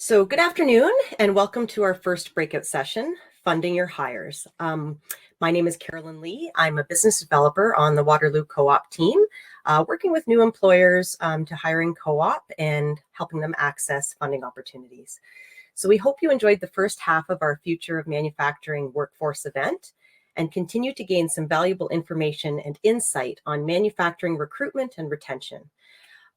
So good afternoon and welcome to our first breakout session, Funding Your Hires. My name is Carolyn Lee. I'm a business developer on the Waterloo Co-op team, working with new employers to hiring co-op and helping them access funding opportunities. So we hope you enjoyed the first half of our Future of Manufacturing workforce event and continue to gain some valuable information and insight on manufacturing recruitment and retention.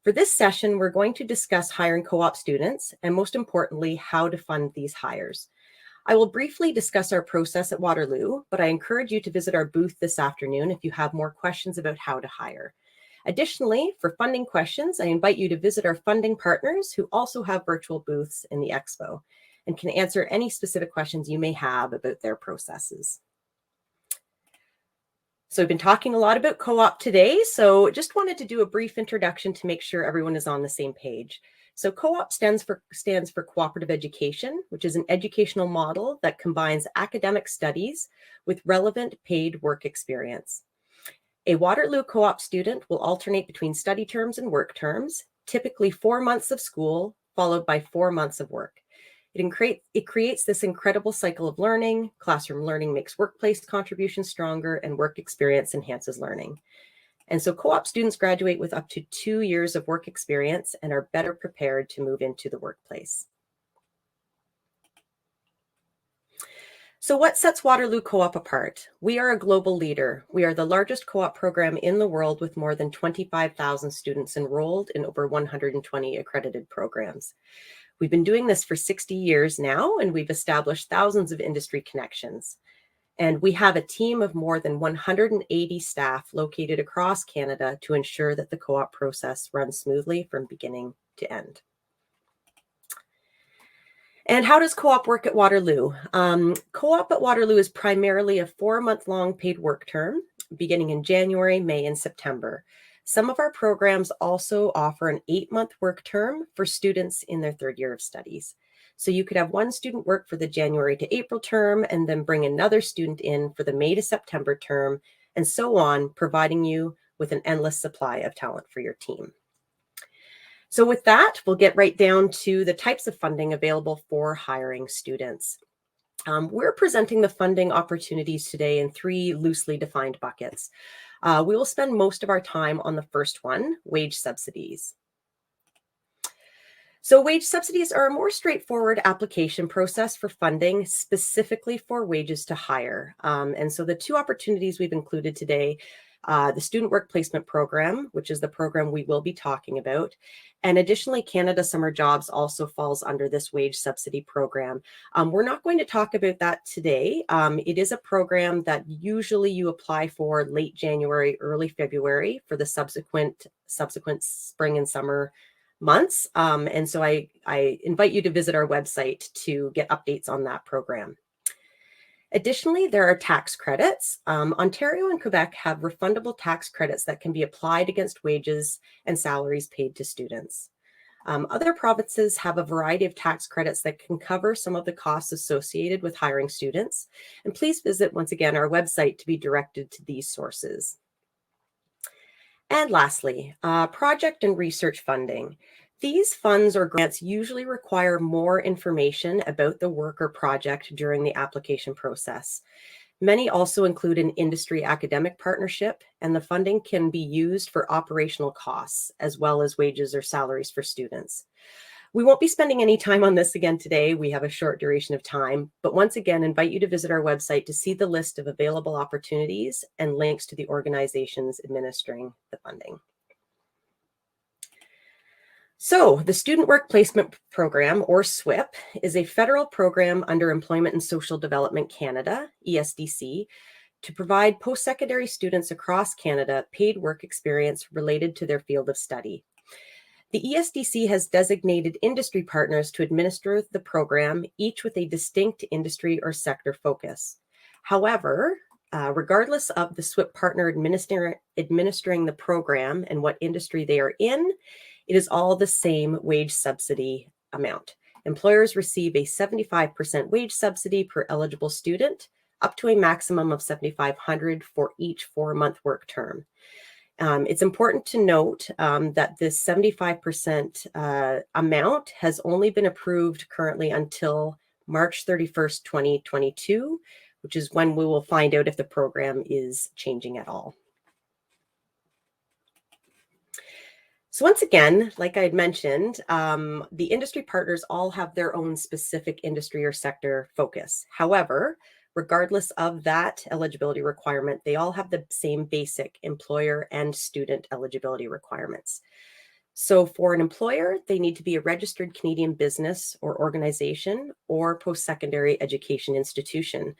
For this session, we're going to discuss hiring co-op students and, most importantly, how to fund these hires. I will briefly discuss our process at Waterloo, but I encourage you to visit our booth this afternoon if you have more questions about how to hire. Additionally, for funding questions, I invite you to visit our funding partners who also have virtual booths in the expo and can answer any specific questions you may have about their processes. So we've been talking a lot about co-op today, so just wanted to do a brief introduction to make sure everyone is on the same page. So co-op stands for cooperative education, which is an educational model that combines academic studies with relevant paid work experience. A Waterloo co-op student will alternate between study terms and work terms, typically 4 months of school, followed by 4 months of work. It creates this incredible cycle of learning. Classroom learning makes workplace contributions stronger, and work experience enhances learning. And so co-op students graduate with up to 2 years of work experience and are better prepared to move into the workplace. So what sets Waterloo Co-op apart? We are a global leader. We are the largest co-op program in the world with more than 25,000 students enrolled in over 120 accredited programs. We've been doing this for 60 years now, and we've established thousands of industry connections. And we have a team of more than 180 staff located across Canada to ensure that the co-op process runs smoothly from beginning to end. And how does co-op work at Waterloo? Co-op at Waterloo is primarily a 4-month-long paid work term, beginning in January, May, and September. Some of our programs also offer an 8-month work term for students in their 3rd year of studies. So you could have one student work for the January to April term and then bring another student in for the May to September term, and so on, providing you with an endless supply of talent for your team. So with that, we'll get right down to the types of funding available for hiring students. We're presenting the funding opportunities today in 3 loosely defined buckets. We will spend most of our time on the first one, wage subsidies. So wage subsidies are a more straightforward application process for funding specifically for wages to hire. And so the 2 opportunities we've included today, the Student Work Placement Program, which is the program we will be talking about. And additionally, Canada Summer Jobs also falls under this wage subsidy program. We're not going to talk about that today. It is a program that usually you apply for late January, early February for the subsequent spring and summer months. And so I invite you to visit our website to get updates on that program. Additionally, there are tax credits. Ontario and Quebec have refundable tax credits that can be applied against wages and salaries paid to students. Other provinces have a variety of tax credits that can cover some of the costs associated with hiring students. And please visit, once again, our website to be directed to these sources. And lastly, project and research funding. These funds or grants usually require more information about the work or project during the application process. Many also include an industry academic partnership, and the funding can be used for operational costs as well as wages or salaries for students. We won't be spending any time on this again today. We have a short duration of time, but once again, invite you to visit our website to see the list of available opportunities and links to the organizations administering the funding. So the Student Work Placement Program, or SWIP, is a federal program under Employment and Social Development Canada, ESDC, to provide post-secondary students across Canada paid work experience related to their field of study. The ESDC has designated industry partners to administer the program, each with a distinct industry or sector focus. However, regardless of the SWIP partner administering the program and what industry they are in, it is all the same wage subsidy amount. Employers receive a 75% wage subsidy per eligible student, up to a maximum of $7,500 for each 4-month work term. It's important to note that this 75% amount has only been approved currently until March 31st, 2022, which is when we will find out if the program is changing at all. So once again, like I had mentioned, the industry partners all have their own specific industry or sector focus. However, regardless of that eligibility requirement, they all have the same basic employer and student eligibility requirements. So for an employer, they need to be a registered Canadian business or organization or post-secondary education institution.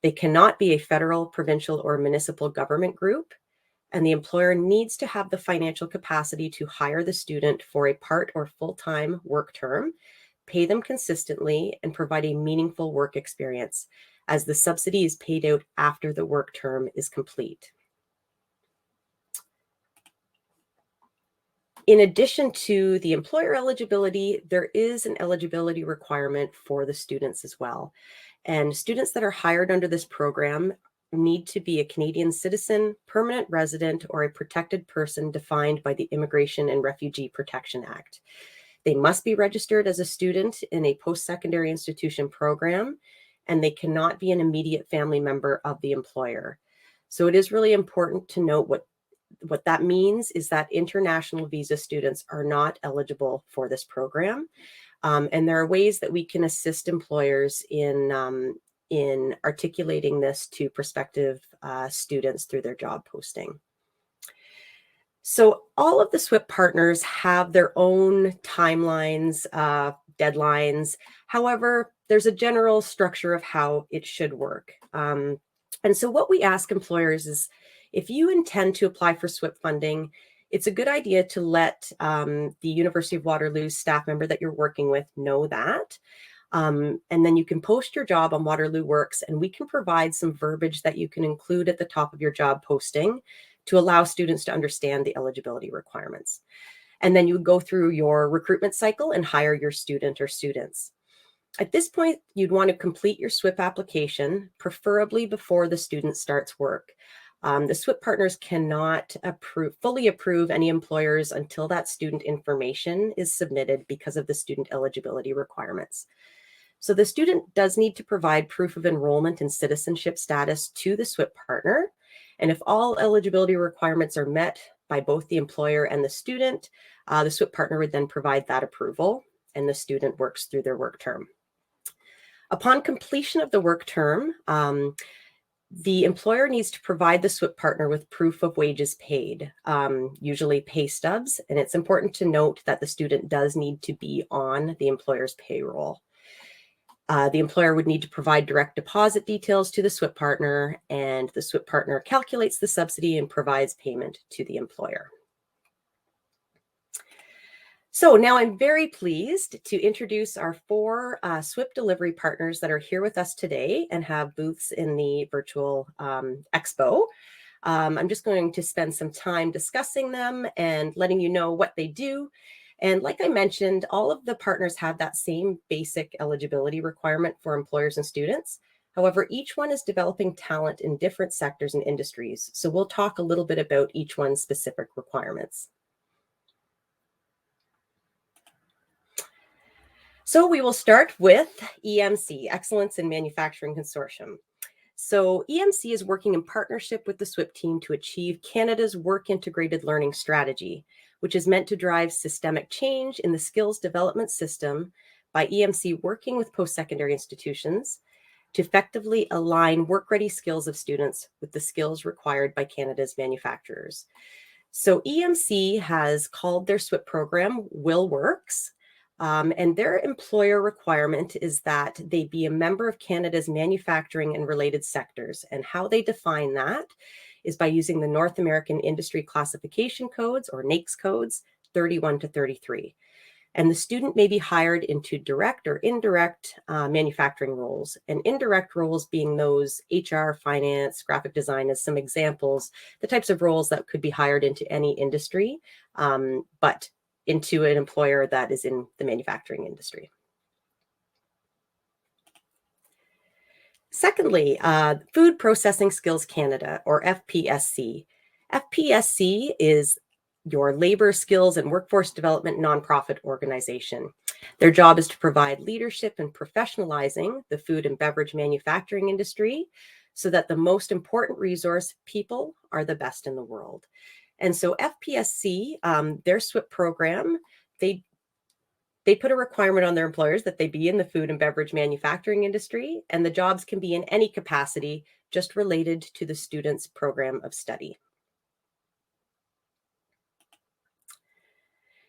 They cannot be a federal, provincial, or municipal government group, and the employer needs to have the financial capacity to hire the student for a part or full-time work term, pay them consistently, and provide a meaningful work experience, as the subsidy is paid out after the work term is complete. In addition to the employer eligibility, there is an eligibility requirement for the students as well. And students that are hired under this program need to be a Canadian citizen, permanent resident, or a protected person defined by the Immigration and Refugee Protection Act. They must be registered as a student in a post-secondary institution program, and they cannot be an immediate family member of the employer. So it is really important to note what that means is that international visa students are not eligible for this program. And there are ways that we can assist employers in articulating this to prospective students through their job posting. So all of the SWIP partners have their own timelines, deadlines. However, there's a general structure of how it should work. And so what we ask employers is, if you intend to apply for SWIP funding, it's a good idea to let the University of Waterloo staff member that you're working with know that. And then you can post your job on Waterloo Works, and we can provide some verbiage that you can include at the top of your job posting to allow students to understand the eligibility requirements. And then you would go through your recruitment cycle and hire your student or students. At this point, you'd want to complete your SWIP application, preferably before the student starts work. The SWIP partners cannot fully approve any employers until that student information is submitted because of the student eligibility requirements. So the student does need to provide proof of enrollment and citizenship status to the SWIP partner. And if all eligibility requirements are met by both the employer and the student, the SWIP partner would then provide that approval, and the student works through their work term. Upon completion of the work term, the employer needs to provide the SWIP partner with proof of wages paid, usually pay stubs. And it's important to note that the student does need to be on the employer's payroll. The employer would need to provide direct deposit details to the SWIP partner, and the SWIP partner calculates the subsidy and provides payment to the employer. So now I'm very pleased to introduce our 4 SWIP delivery partners that are here with us today and have booths in the virtual expo. I'm just going to spend some time discussing them and letting you know what they do. And like I mentioned, all of the partners have that same basic eligibility requirement for employers and students. However, each one is developing talent in different sectors and industries. So we'll talk a little bit about each one's specific requirements. So we will start with EMC, Excellence in Manufacturing Consortium. So EMC is working in partnership with the SWIP team to achieve Canada's Work Integrated Learning Strategy, which is meant to drive systemic change in the skills development system by EMC working with post-secondary institutions to effectively align work-ready skills of students with the skills required by Canada's manufacturers. So EMC has called their SWIP program Will Works. And their employer requirement is that they be a member of Canada's manufacturing and related sectors. And how they define that is by using the North American Industry Classification Codes, or NAICS codes, 31 to 33. And the student may be hired into direct or indirect manufacturing roles, and indirect roles being those HR, finance, graphic design as some examples, the types of roles that could be hired into any industry, but into an employer that is in the manufacturing industry. Secondly, Food Processing Skills Canada, or FPSC. FPSC is your labor, skills, and workforce development nonprofit organization. Their job is to provide leadership and professionalizing the food and beverage manufacturing industry so that the most important resource, people, are the best in the world. And so FPSC, their SWIP program, they put a requirement on their employers that they be in the food and beverage manufacturing industry, and the jobs can be in any capacity, just related to the student's program of study.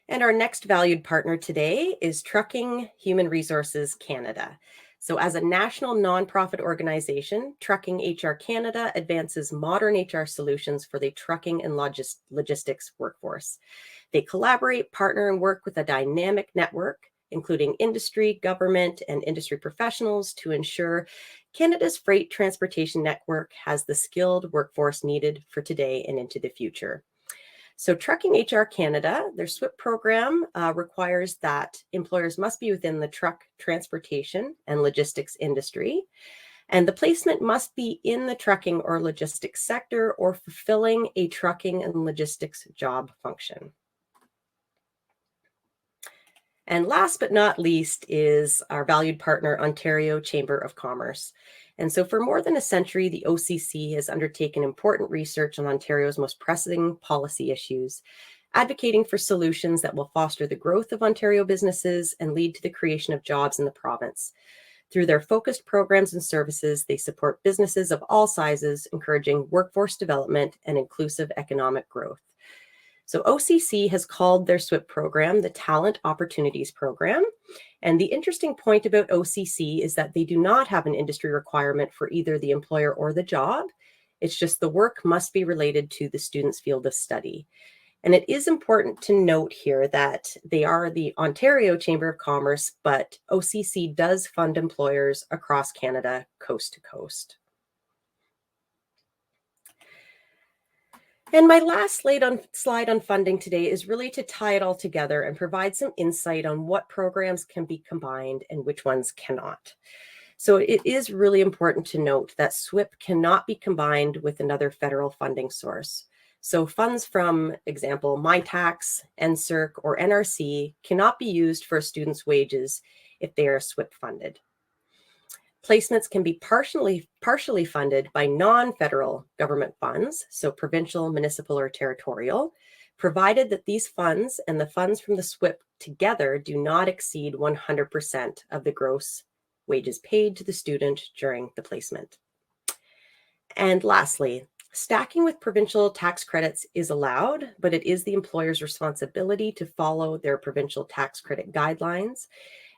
And our next valued partner today is Trucking Human Resources Canada. So, as a national nonprofit organization, Trucking HR Canada advances modern HR solutions for the trucking and logistics workforce. They collaborate, partner, and work with a dynamic network, including industry, government, and industry professionals, to ensure Canada's freight transportation network has the skilled workforce needed for today and into the future. So, Trucking HR Canada, their SWIP program requires that employers must be within the truck transportation and logistics industry, and the placement must be in the trucking or logistics sector or fulfilling a trucking and logistics job function. And last but not least is our valued partner, Ontario Chamber of Commerce. And so for more than a century, the OCC has undertaken important research on Ontario's most pressing policy issues, advocating for solutions that will foster the growth of Ontario businesses and lead to the creation of jobs in the province. Through their focused programs and services, they support businesses of all sizes, encouraging workforce development and inclusive economic growth. So OCC has called their SWIP program the Talent Opportunities Program. And the interesting point about OCC is that they do not have an industry requirement for either the employer or the job. It's just the work must be related to the student's field of study. And it is important to note here that they are the Ontario Chamber of Commerce, but OCC does fund employers across Canada, coast to coast. And my last slide on funding today is really to tie it all together and provide some insight on what programs can be combined and which ones cannot. So it is really important to note that SWIP cannot be combined with another federal funding source. So funds from, example, MyTax, NSERC, or NRC cannot be used for a student's wages if they are SWIP funded. Placements can be partially funded by non-federal government funds, so provincial, municipal, or territorial, provided that these funds and the funds from the SWIP together do not exceed 100% of the gross wages paid to the student during the placement. And lastly, stacking with provincial tax credits is allowed, but it is the employer's responsibility to follow their provincial tax credit guidelines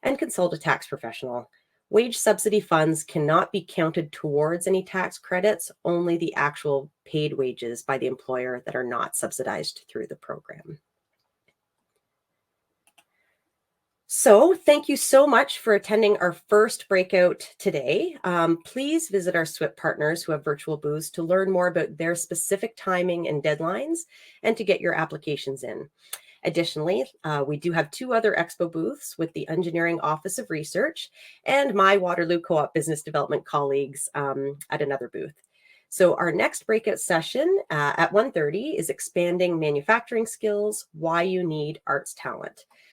and consult a tax professional. Wage subsidy funds cannot be counted towards any tax credits, only the actual paid wages by the employer that are not subsidized through the program. So thank you so much for attending our first breakout today. Please visit our SWIP partners who have virtual booths to learn more about their specific timing and deadlines and to get your applications in. Additionally, we do have 2 other expo booths with the Engineering Office of Research and my Waterloo Co-op Business Development colleagues at another booth. So our next breakout session at 1:30 is Expanding Manufacturing Skills, Why You Need Arts Talent.